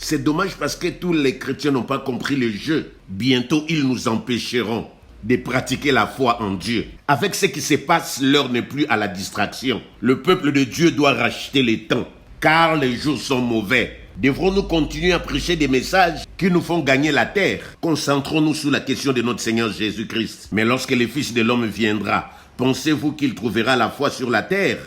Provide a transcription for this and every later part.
C'est dommage parce que tous les chrétiens n'ont pas compris le jeu. Bientôt, ils nous empêcheront de pratiquer la foi en Dieu. Avec ce qui se passe, l'heure n'est plus à la distraction. Le peuple de Dieu doit racheter les temps, car les jours sont mauvais. Devrons-nous continuer à prêcher des messages qui nous font gagner la terre? Concentrons-nous sur la question de notre Seigneur Jésus-Christ. Mais lorsque le Fils de l'homme viendra, pensez-vous qu'il trouvera la foi sur la terre?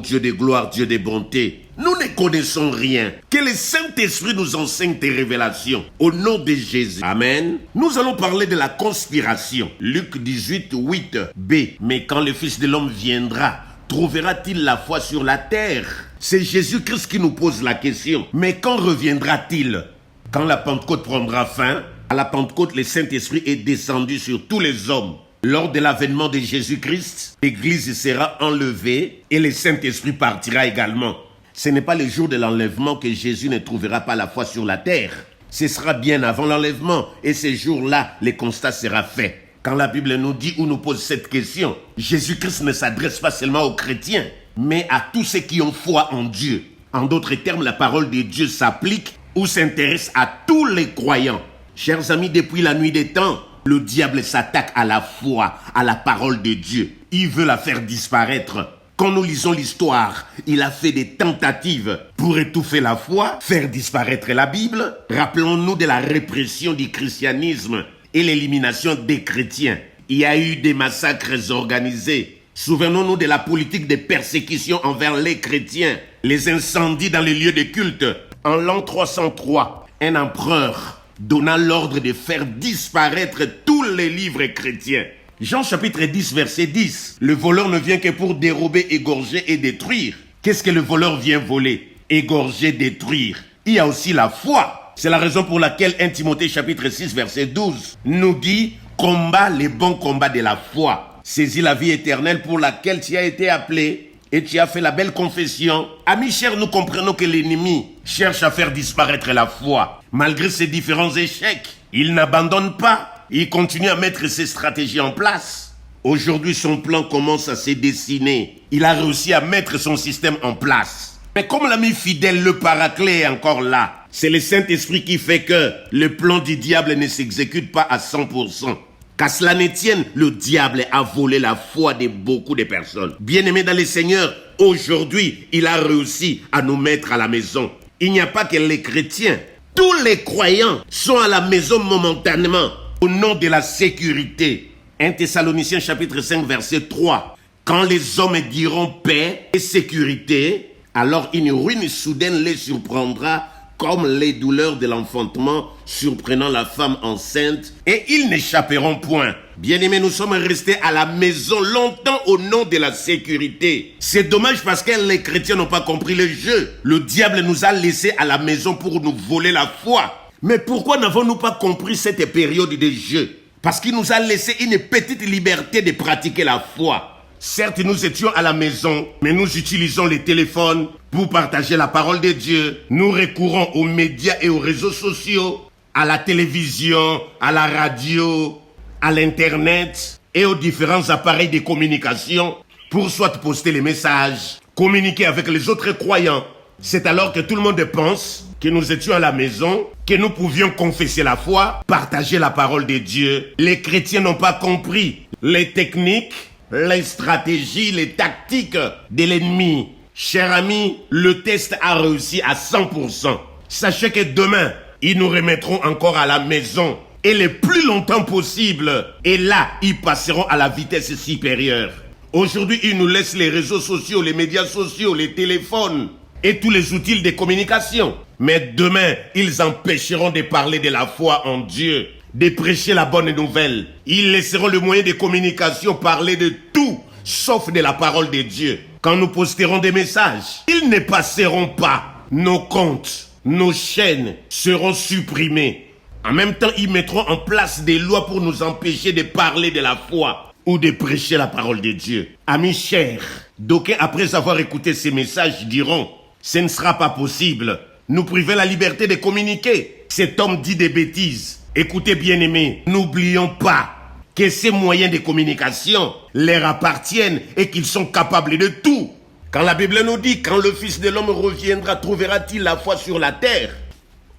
Dieu de gloire, Dieu de bonté, nous ne connaissons rien. Que le Saint-Esprit nous enseigne tes révélations. Au nom de Jésus. Amen. Nous allons parler de la conspiration. Luc 18, 8b. Mais quand le Fils de l'homme viendra, trouvera-t-il la foi sur la terre? C'est Jésus-Christ qui nous pose la question. Mais quand reviendra-t-il? Quand la Pentecôte prendra fin? À la Pentecôte, le Saint-Esprit est descendu sur tous les hommes. Lors de l'avènement de Jésus-Christ, l'Église sera enlevée et le Saint-Esprit partira également. Ce n'est pas le jour de l'enlèvement que Jésus ne trouvera pas la foi sur la terre. Ce sera bien avant l'enlèvement et ce jour-là, le constat sera fait. Quand la Bible nous dit ou nous pose cette question, Jésus-Christ ne s'adresse pas seulement aux chrétiens, mais à tous ceux qui ont foi en Dieu. En d'autres termes, la parole de Dieu s'applique ou s'intéresse à tous les croyants. Chers amis, depuis la nuit des temps, le diable s'attaque à la foi, à la parole de Dieu. Il veut la faire disparaître. Quand nous lisons l'histoire, il a fait des tentatives pour étouffer la foi, faire disparaître la Bible. Rappelons-nous de la répression du christianisme et l'élimination des chrétiens. Il y a eu des massacres organisés. Souvenons-nous de la politique de persécution envers les chrétiens, les incendies dans les lieux de culte. En l'an 303, un empereur donna l'ordre de faire disparaître tous les livres chrétiens. Jean chapitre 10, verset 10. Le voleur ne vient que pour dérober, égorger et détruire. Qu'est-ce que le voleur vient voler? Égorger, détruire. Il y a aussi la foi. C'est la raison pour laquelle 1 Timothée chapitre 6, verset 12 nous dit « Combat les bons combats de la foi. Saisis la vie éternelle pour laquelle tu as été appelé. » Et tu as fait la belle confession. Amis chers, nous comprenons que l'ennemi cherche à faire disparaître la foi. Malgré ses différents échecs, il n'abandonne pas. Il continue à mettre ses stratégies en place. Aujourd'hui, son plan commence à se dessiner. Il a réussi à mettre son système en place. Mais comme l'ami fidèle, le paraclet est encore là. C'est le Saint-Esprit qui fait que le plan du diable ne s'exécute pas à 100%. Qu'à cela ne tienne, le diable a volé la foi de beaucoup de personnes. Bien-aimés dans le Seigneur, aujourd'hui, il a réussi à nous mettre à la maison. Il n'y a pas que les chrétiens. Tous les croyants sont à la maison momentanément, au nom de la sécurité. 1 Thessaloniciens chapitre 5, verset 3. Quand les hommes diront paix et sécurité, alors une ruine soudaine les surprendra, comme les douleurs de l'enfantement surprenant la femme enceinte, et ils n'échapperont point. Bien-aimés, nous sommes restés à la maison longtemps au nom de la sécurité. C'est dommage parce que les chrétiens n'ont pas compris le jeu. Le diable nous a laissés à la maison pour nous voler la foi. Mais pourquoi n'avons-nous pas compris cette période de jeu? Parce qu'il nous a laissé une petite liberté de pratiquer la foi. Certes, nous étions à la maison, mais nous utilisons les téléphones pour partager la parole de Dieu. Nous recourons aux médias et aux réseaux sociaux, à la télévision, à la radio, à l'internet et aux différents appareils de communication pour soit poster les messages, communiquer avec les autres croyants. C'est alors que tout le monde pense que nous étions à la maison, que nous pouvions confesser la foi, partager la parole de Dieu. Les chrétiens n'ont pas compris les techniques, les stratégies, les tactiques de l'ennemi. Chers amis, le test a réussi à 100%. Sachez que demain, ils nous remettront encore à la maison et le plus longtemps possible. Et là, ils passeront à la vitesse supérieure. Aujourd'hui, ils nous laissent les réseaux sociaux, les médias sociaux, les téléphones et tous les outils de communication. Mais demain, ils empêcheront de parler de la foi en Dieu, de prêcher la bonne nouvelle. Ils laisseront le moyen de communication parler de tout, sauf de la parole de Dieu. Quand nous posterons des messages, ils ne passeront pas. Nos comptes, nos chaînes seront supprimées. En même temps, ils mettront en place des lois pour nous empêcher de parler de la foi ou de prêcher la parole de Dieu. Amis chers, d'aucuns, après avoir écouté ces messages, diront « Ce ne sera pas possible. Nous priver la liberté de communiquer. Cet homme dit des bêtises. » Écoutez bien-aimés, n'oublions pas que ces moyens de communication leur appartiennent et qu'ils sont capables de tout. Quand la Bible nous dit, quand le Fils de l'homme reviendra, trouvera-t-il la foi sur la terre?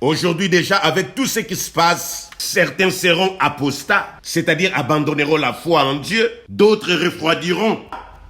Aujourd'hui déjà, avec tout ce qui se passe, certains seront apostats, c'est-à-dire abandonneront la foi en Dieu, d'autres refroidiront.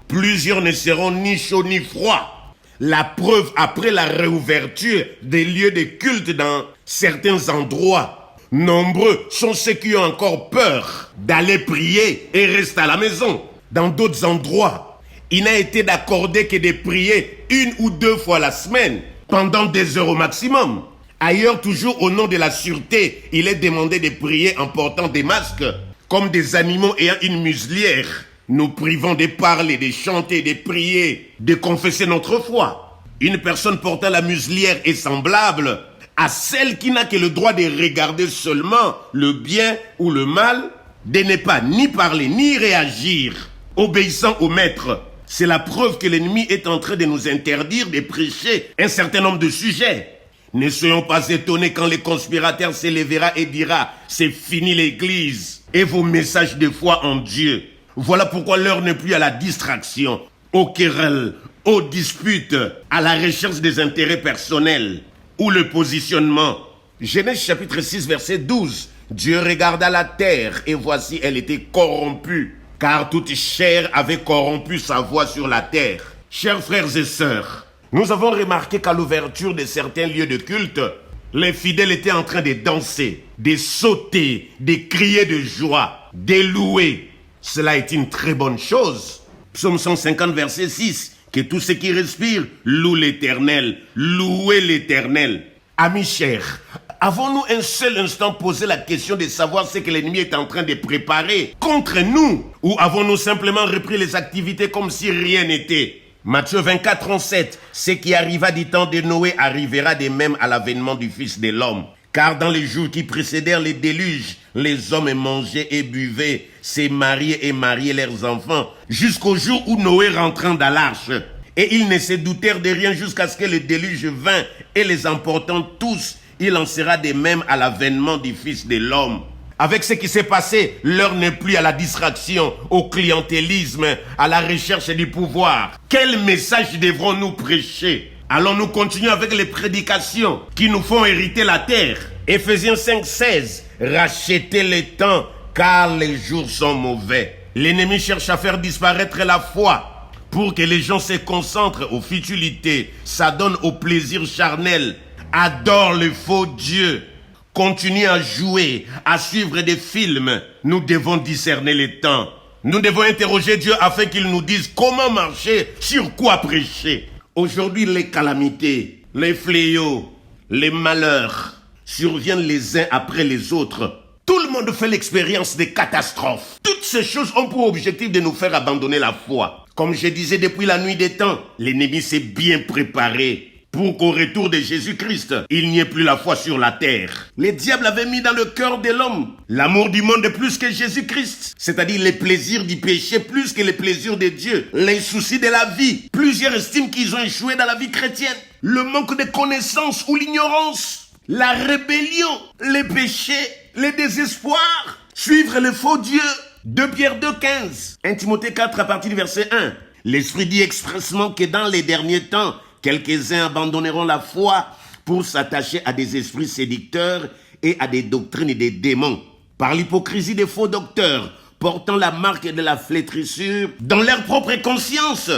Plusieurs ne seront ni chauds ni froids. La preuve, après la réouverture des lieux de culte dans certains endroits, nombreux sont ceux qui ont encore peur d'aller prier et restent à la maison. Dans d'autres endroits, il n'a été d'accordé que de prier 1 ou 2 fois la semaine, pendant des heures au maximum. Ailleurs, toujours au nom de la sûreté, il est demandé de prier en portant des masques, comme des animaux ayant une muselière. Nous privons de parler, de chanter, de prier, de confesser notre foi. Une personne portant la muselière est semblable à celle qui n'a que le droit de regarder seulement le bien ou le mal, de ne pas ni parler ni réagir, obéissant au maître. C'est la preuve que l'ennemi est en train de nous interdire de prêcher un certain nombre de sujets. Ne soyons pas étonnés quand les conspirateurs s'élèvera et dira « C'est fini l'église et vos messages de foi en Dieu ». Voilà pourquoi l'heure n'est plus à la distraction, aux querelles, aux disputes, à la recherche des intérêts personnels ou le positionnement. Genèse chapitre 6 verset 12. Dieu regarda la terre et voici elle était corrompue, car toute chair avait corrompu sa voix sur la terre. Chers frères et sœurs, nous avons remarqué qu'à l'ouverture de certains lieux de culte, les fidèles étaient en train de danser, de sauter, de crier de joie, de louer. Cela est une très bonne chose. Psaume 150 verset 6. Que tous ceux qui respirent louent l'Éternel, louez l'Éternel. Amis chers, avons-nous un seul instant posé la question de savoir ce que l'ennemi est en train de préparer contre nous? Ou avons-nous simplement repris les activités comme si rien n'était? Matthieu 24, 37. Ce qui arriva du temps de Noé arrivera de même à l'avènement du Fils de l'homme. Car dans les jours qui précédèrent les déluges, les hommes mangeaient et buvaient, se mariaient et mariaient leurs enfants, jusqu'au jour où Noé rentrant dans l'arche. Et ils ne se doutèrent de rien jusqu'à ce que le déluge vint et les emportant tous. Il en sera de même à l'avènement du Fils de l'homme. Avec ce qui s'est passé, l'heure n'est plus à la distraction, au clientélisme, à la recherche du pouvoir. Quel message devrons-nous prêcher? Allons-nous continuer avec les prédications qui nous font hériter la terre? Éphésiens 5, 16. Rachetez le temps, car les jours sont mauvais. L'ennemi cherche à faire disparaître la foi pour que les gens se concentrent aux futilités, s'adonnent au plaisir charnel, adorent le faux Dieu, continuent à jouer, à suivre des films. Nous devons discerner les temps. Nous devons interroger Dieu afin qu'il nous dise comment marcher, sur quoi prêcher. Aujourd'hui, les calamités, les fléaux, les malheurs surviennent les uns après les autres. Tout le monde fait l'expérience des catastrophes. Toutes ces choses ont pour objectif de nous faire abandonner la foi. Comme je disais depuis la nuit des temps, l'ennemi s'est bien préparé pour qu'au retour de Jésus-Christ, il n'y ait plus la foi sur la terre. Les diables avaient mis dans le cœur de l'homme l'amour du monde plus que Jésus-Christ, c'est-à-dire les plaisirs du péché plus que les plaisirs de Dieu, les soucis de la vie. Plusieurs estiment qu'ils ont échoué dans la vie chrétienne. Le manque de connaissances ou l'ignorance, la rébellion, les péchés, les désespoirs, suivre le faux Dieu. 2 Pierre 2, 15, 1 Timothée 4 à partir du verset 1. L'Esprit dit expressement que dans les derniers temps, quelques-uns abandonneront la foi pour s'attacher à des esprits séducteurs et à des doctrines des démons. Par l'hypocrisie des faux docteurs, portant la marque de la flétrissure dans leur propre conscience.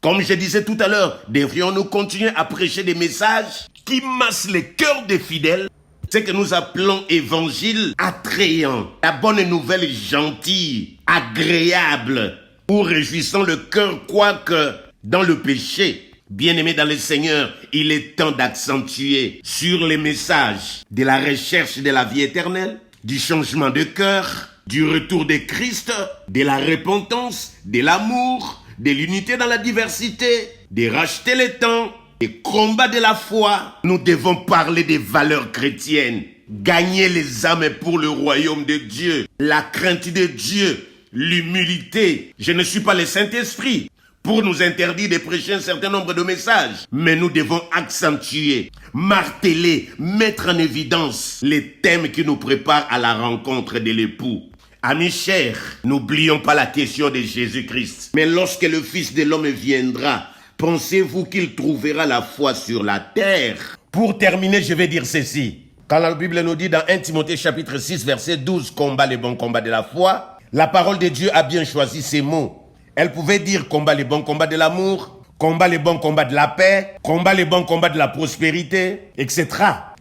Comme je disais tout à l'heure, devrions-nous continuer à prêcher des messages qui massent les cœurs des fidèles? Ce que nous appelons évangile attrayant, la bonne nouvelle gentille, agréable, ou réjouissant le cœur, quoique dans le péché. Bien-aimés dans le Seigneur, il est temps d'accentuer sur les messages de la recherche de la vie éternelle, du changement de cœur, du retour de Christ, de la repentance, de l'amour, de l'unité dans la diversité, de racheter le temps, des combats de la foi. Nous devons parler des valeurs chrétiennes, gagner les âmes pour le royaume de Dieu, la crainte de Dieu, l'humilité. Je ne suis pas le Saint-Esprit pour nous interdire de prêcher un certain nombre de messages. Mais nous devons accentuer, marteler, mettre en évidence les thèmes qui nous préparent à la rencontre de l'époux. Amis chers, n'oublions pas la question de Jésus-Christ. Mais lorsque le Fils de l'homme viendra, pensez-vous qu'il trouvera la foi sur la terre? Pour terminer, je vais dire ceci. Quand la Bible nous dit dans 1 Timothée chapitre 6, verset 12, « Combat les bons combats de la foi », la parole de Dieu a bien choisi ces mots. Elle pouvait dire « Combat les bons combats de l'amour », « Combat les bons combats de la paix », « Combat les bons combats de la prospérité », etc.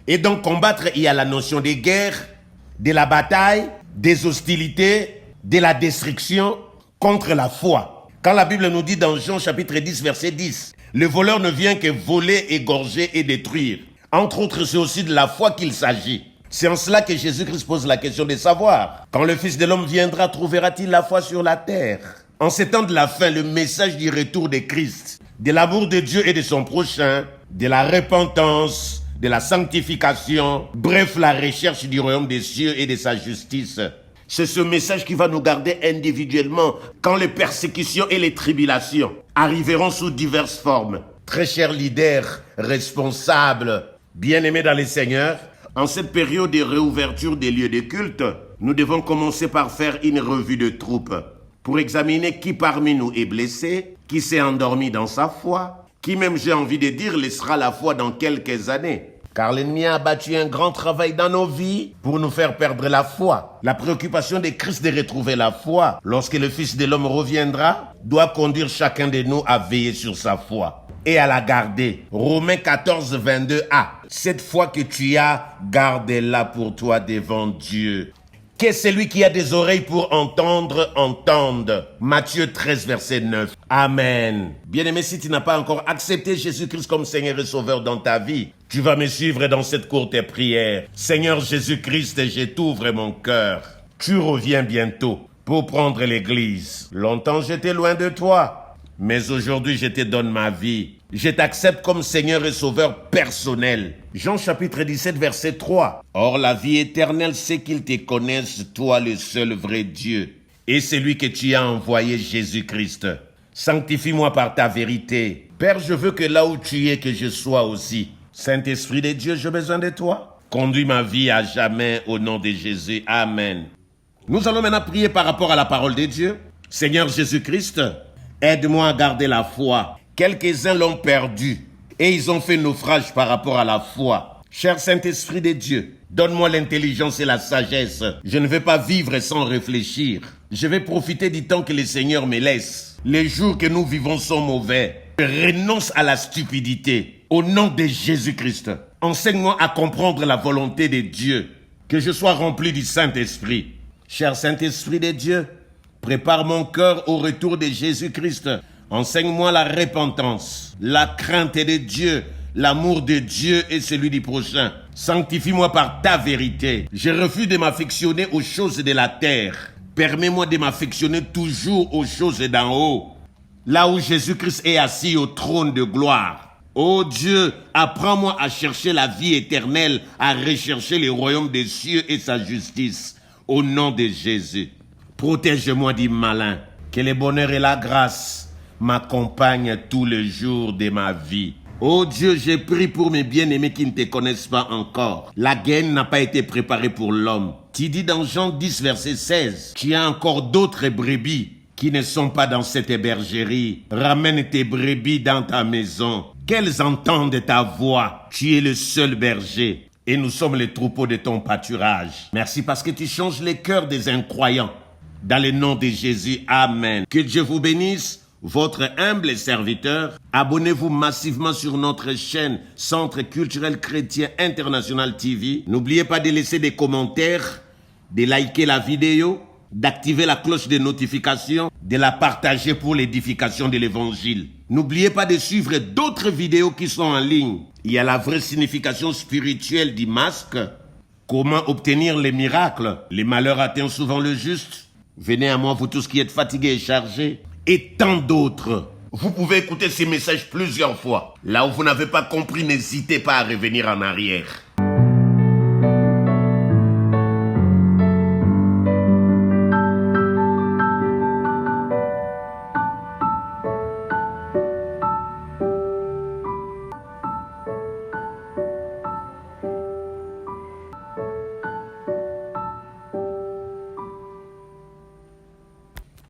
Et donc combattre, il y a la notion des guerres, de la bataille, des hostilités, de la destruction contre la foi. Quand la Bible nous dit dans Jean chapitre 10, verset 10, « Le voleur ne vient que voler, égorger et détruire ». Entre autres, c'est aussi de la foi qu'il s'agit. C'est en cela que Jésus-Christ pose la question de savoir. Quand le Fils de l'homme viendra, trouvera-t-il la foi sur la terre? En ces temps de la fin, le message du retour de Christ, de l'amour de Dieu et de son prochain, de la repentance, de la sanctification, bref, la recherche du royaume des cieux et de sa justice. C'est ce message qui va nous garder individuellement quand les persécutions et les tribulations arriveront sous diverses formes. Très chers leaders, responsables, bien-aimés dans les Seigneurs, en cette période de réouverture des lieux de culte, nous devons commencer par faire une revue de troupes pour examiner qui parmi nous est blessé, qui s'est endormi dans sa foi, qui même, j'ai envie de dire, laissera la foi dans quelques années. Car l'ennemi a abattu un grand travail dans nos vies pour nous faire perdre la foi. La préoccupation de Christ de retrouver la foi lorsque le Fils de l'homme reviendra doit conduire chacun de nous à veiller sur sa foi et à la garder. Romains 14, 22a. Cette foi que tu as, garde-la pour toi devant Dieu. Que celui qui a des oreilles pour entendre, entende. Matthieu 13, verset 9. Amen. Bien-aimé, si tu n'as pas encore accepté Jésus-Christ comme Seigneur et Sauveur dans ta vie, tu vas me suivre dans cette courte prière. Seigneur Jésus-Christ, je t'ouvre mon cœur. Tu reviens bientôt pour prendre l'église. Longtemps j'étais loin de toi, mais aujourd'hui je te donne ma vie. Je t'accepte comme Seigneur et Sauveur personnel. Jean chapitre 17, verset 3. Or la vie éternelle, c'est qu'ils te connaissent, toi le seul vrai Dieu, et celui que tu as envoyé, Jésus-Christ. Sanctifie-moi par ta vérité. Père, je veux que là où tu es, que je sois aussi. Saint-Esprit de Dieu, j'ai besoin de toi. Conduis ma vie à jamais au nom de Jésus. Amen. Nous allons maintenant prier par rapport à la parole de Dieu. Seigneur Jésus-Christ, aide-moi à garder la foi. Quelques-uns l'ont perdu et ils ont fait naufrage par rapport à la foi. Cher Saint-Esprit de Dieu, donne-moi l'intelligence et la sagesse. Je ne vais pas vivre sans réfléchir. Je vais profiter du temps que le Seigneur me laisse. Les jours que nous vivons sont mauvais. Je renonce à la stupidité. Au nom de Jésus-Christ, enseigne-moi à comprendre la volonté de Dieu. Que je sois rempli du Saint-Esprit. Cher Saint-Esprit de Dieu, prépare mon cœur au retour de Jésus-Christ. Enseigne-moi la repentance, la crainte de Dieu, l'amour de Dieu et celui du prochain. Sanctifie-moi par ta vérité. Je refuse de m'affectionner aux choses de la terre. Permets-moi de m'affectionner toujours aux choses d'en haut, là où Jésus-Christ est assis au trône de gloire. Ô Dieu, apprends-moi à chercher la vie éternelle, à rechercher le royaume des cieux et sa justice. Au nom de Jésus, protège-moi du malin, que le bonheur et la grâce m'accompagnent tous les jours de ma vie. Ô Dieu, j'ai prié pour mes bien-aimés qui ne te connaissent pas encore. La gaine n'a pas été préparée pour l'homme. Tu dis dans Jean 10, verset 16, tu as encore d'autres brebis qui ne sont pas dans cette bergerie. Ramène tes brebis dans ta maison, qu'elles entendent ta voix. Tu es le seul berger et nous sommes les troupeaux de ton pâturage. Merci parce que tu changes les cœurs des incroyants. Dans le nom de Jésus, Amen. Que Dieu vous bénisse. Votre humble serviteur, abonnez-vous massivement sur notre chaîne Centre culturel chrétien international TV. N'oubliez pas de laisser des commentaires, de liker la vidéo, d'activer la cloche de notification, de la partager pour l'édification de l'évangile. N'oubliez pas de suivre d'autres vidéos qui sont en ligne. Il y a la vraie signification spirituelle du masque. Comment obtenir les miracles? Les malheurs atteignent souvent le juste. Venez à moi, vous tous qui êtes fatigués et chargés. Et tant d'autres. Vous pouvez écouter ces messages plusieurs fois. Là où vous n'avez pas compris, n'hésitez pas à revenir en arrière.